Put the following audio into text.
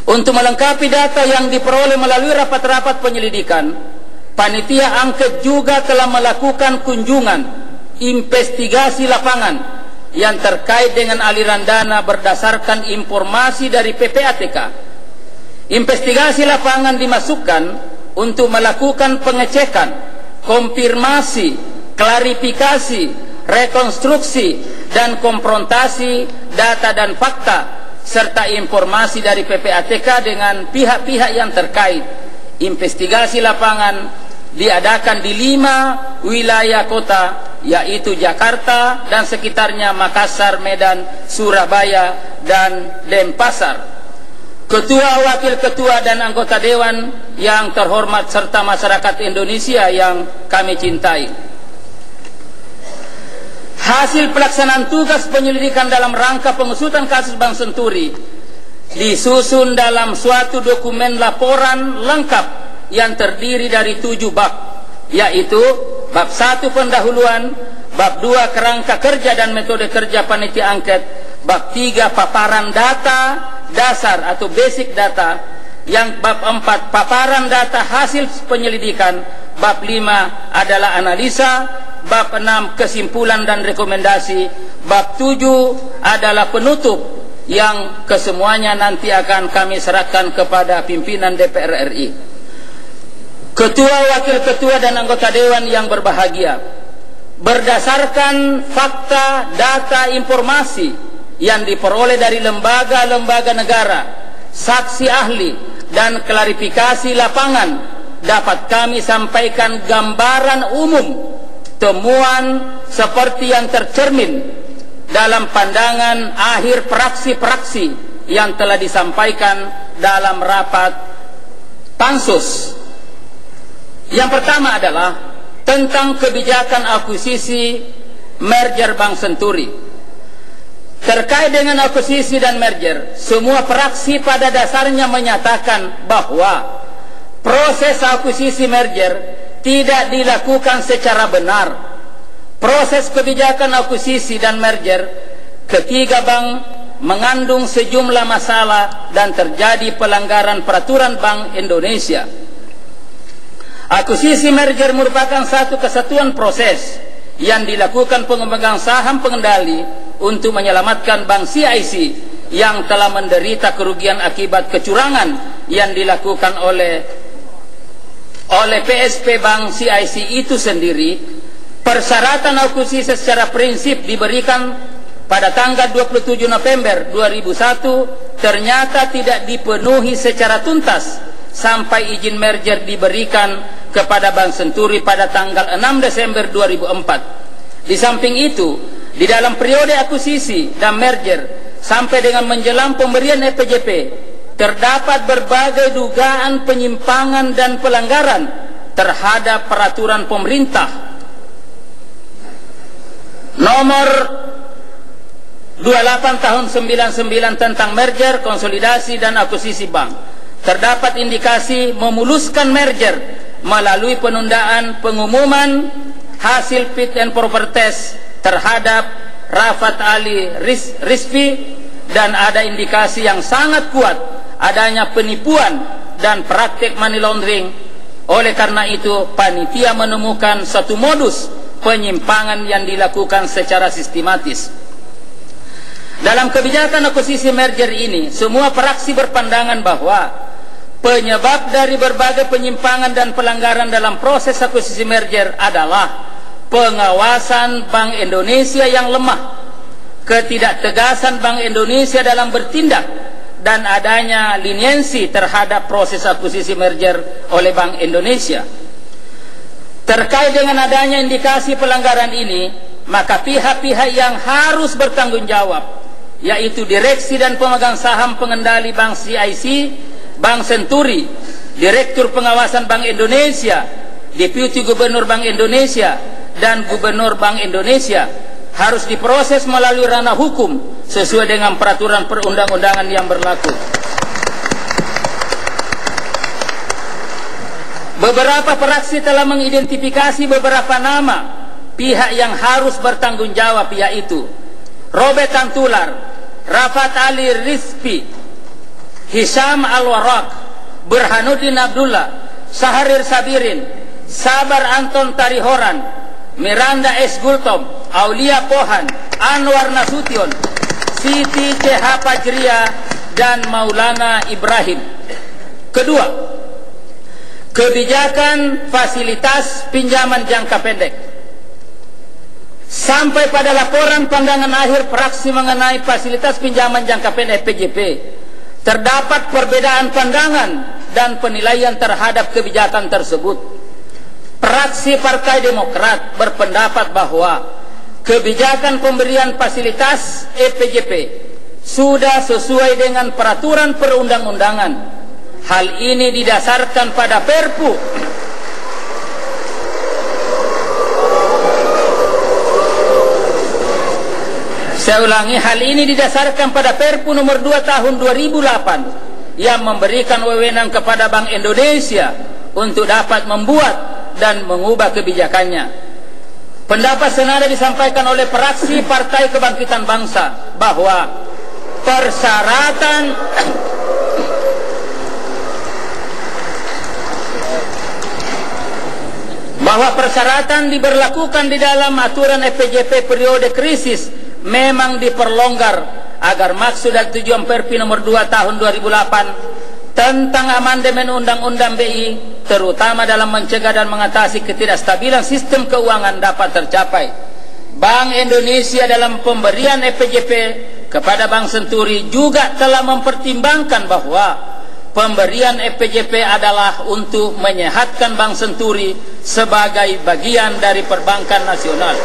Untuk melengkapi data yang diperoleh melalui rapat-rapat penyelidikan, panitia angket juga telah melakukan kunjungan investigasi lapangan yang terkait dengan aliran dana berdasarkan informasi dari PPATK. Investigasi lapangan dimasukkan untuk melakukan pengecekan, konfirmasi, klarifikasi, rekonstruksi, dan konfrontasi data dan fakta serta informasi dari PPATK dengan pihak-pihak yang terkait. Investigasi lapangan diadakan di 5 wilayah kota, yaitu Jakarta dan sekitarnya, Makassar, Medan, Surabaya, dan Denpasar. Ketua, wakil ketua, dan anggota dewan yang terhormat serta masyarakat Indonesia yang kami cintai, hasil pelaksanaan tugas penyelidikan dalam rangka pengusutan kasus Bank Senturi disusun dalam suatu dokumen laporan lengkap yang terdiri dari 7 bab, yaitu bab 1 pendahuluan, bab 2 kerangka kerja dan metode kerja panitia angket, bab 3 paparan data dasar atau basic data, yang bab 4 paparan data hasil penyelidikan, bab 5 adalah analisa, bab 6 kesimpulan dan rekomendasi, bab 7 adalah penutup yang kesemuanya nanti akan kami serahkan kepada pimpinan DPR RI. Ketua, wakil ketua, dan anggota dewan yang berbahagia, berdasarkan fakta, data, informasi yang diperoleh dari lembaga-lembaga negara, saksi ahli, dan klarifikasi lapangan, dapat kami sampaikan gambaran umum temuan seperti yang tercermin dalam pandangan akhir praksi-praksi yang telah disampaikan dalam rapat pansus. Yang pertama adalah tentang kebijakan akuisisi merger Bank Senturi. Terkait dengan akuisisi dan merger, semua fraksi pada dasarnya menyatakan bahwa proses akuisisi merger tidak dilakukan secara benar. Proses kebijakan akuisisi dan merger ketiga bank mengandung sejumlah masalah dan terjadi pelanggaran peraturan Bank Indonesia. Akuisisi merger merupakan satu kesatuan proses yang dilakukan pemegang saham pengendali untuk menyelamatkan Bank CIC yang telah menderita kerugian akibat kecurangan yang dilakukan oleh PSP Bank CIC itu sendiri. Persyaratan akuisisi secara prinsip diberikan pada tanggal 27 November 2001 ternyata tidak dipenuhi secara tuntas sampai izin merger diberikan kepada Bank Senturi pada tanggal 6 Desember 2004. Di samping itu, di dalam periode akuisisi dan merger sampai dengan menjelang pemberian EPJP, terdapat berbagai dugaan penyimpangan dan pelanggaran terhadap peraturan pemerintah nomor 28 tahun 99 tentang merger, konsolidasi, dan akuisisi bank. Terdapat indikasi memuluskan merger melalui penundaan pengumuman hasil fit and proper test terhadap Rafat Ali Rizvi, dan ada indikasi yang sangat kuat adanya penipuan dan praktik money laundering. Oleh karena itu, panitia menemukan satu modus penyimpangan yang dilakukan secara sistematis. Dalam kebijakan akuisisi merger ini, semua fraksi berpandangan bahwa penyebab dari berbagai penyimpangan dan pelanggaran dalam proses akuisisi merger adalah pengawasan Bank Indonesia yang lemah, ketidaktegasan Bank Indonesia dalam bertindak, dan adanya leniensi terhadap proses akuisisi merger oleh Bank Indonesia. Terkait dengan adanya indikasi pelanggaran ini, maka pihak-pihak yang harus bertanggung jawab, yaitu direksi dan pemegang saham pengendali Bank CIC, Bank Senturi, Direktur Pengawasan Bank Indonesia, Deputi Gubernur Bank Indonesia, dan Gubernur Bank Indonesia, harus diproses melalui ranah hukum sesuai dengan peraturan perundang-undangan yang berlaku. Beberapa fraksi telah mengidentifikasi beberapa nama pihak yang harus bertanggung jawab, yaitu Robert Tantular, Rafat Ali Rizvi, Hisam Al-Warraq, Burhanuddin Abdullah, Saharir Sabirin, Sabar Anton Tarihoran, Miranda S. Gultom, Aulia Pohan, Anwar Nasution, Siti CH Fajria, dan Maulana Ibrahim. Kedua, kebijakan fasilitas pinjaman jangka pendek. Sampai pada laporan pandangan akhir praksi mengenai fasilitas pinjaman jangka pendek PJP, terdapat perbedaan pandangan dan penilaian terhadap kebijakan tersebut. Praksi Partai Demokrat berpendapat bahwa kebijakan pemberian fasilitas EPJP sudah sesuai dengan peraturan perundang-undangan. Hal ini didasarkan pada Perpu Saya ulangi, hal ini didasarkan pada Perpu nomor 2 tahun 2008 yang memberikan wewenang kepada Bank Indonesia untuk dapat membuat dan mengubah kebijakannya. Pendapat senada disampaikan oleh fraksi Partai Kebangkitan Bangsa bahwa persyaratan diberlakukan di dalam aturan EPJP periode krisis memang diperlonggar agar maksud dan tujuan Perpu nomor 2 tahun 2008 tentang amandemen Undang-Undang BI terutama dalam mencegah dan mengatasi ketidakstabilan sistem keuangan dapat tercapai. Bank Indonesia dalam pemberian EPJP kepada Bank Senturi juga telah mempertimbangkan bahwa pemberian EPJP adalah untuk menyehatkan Bank Senturi sebagai bagian dari perbankan nasional.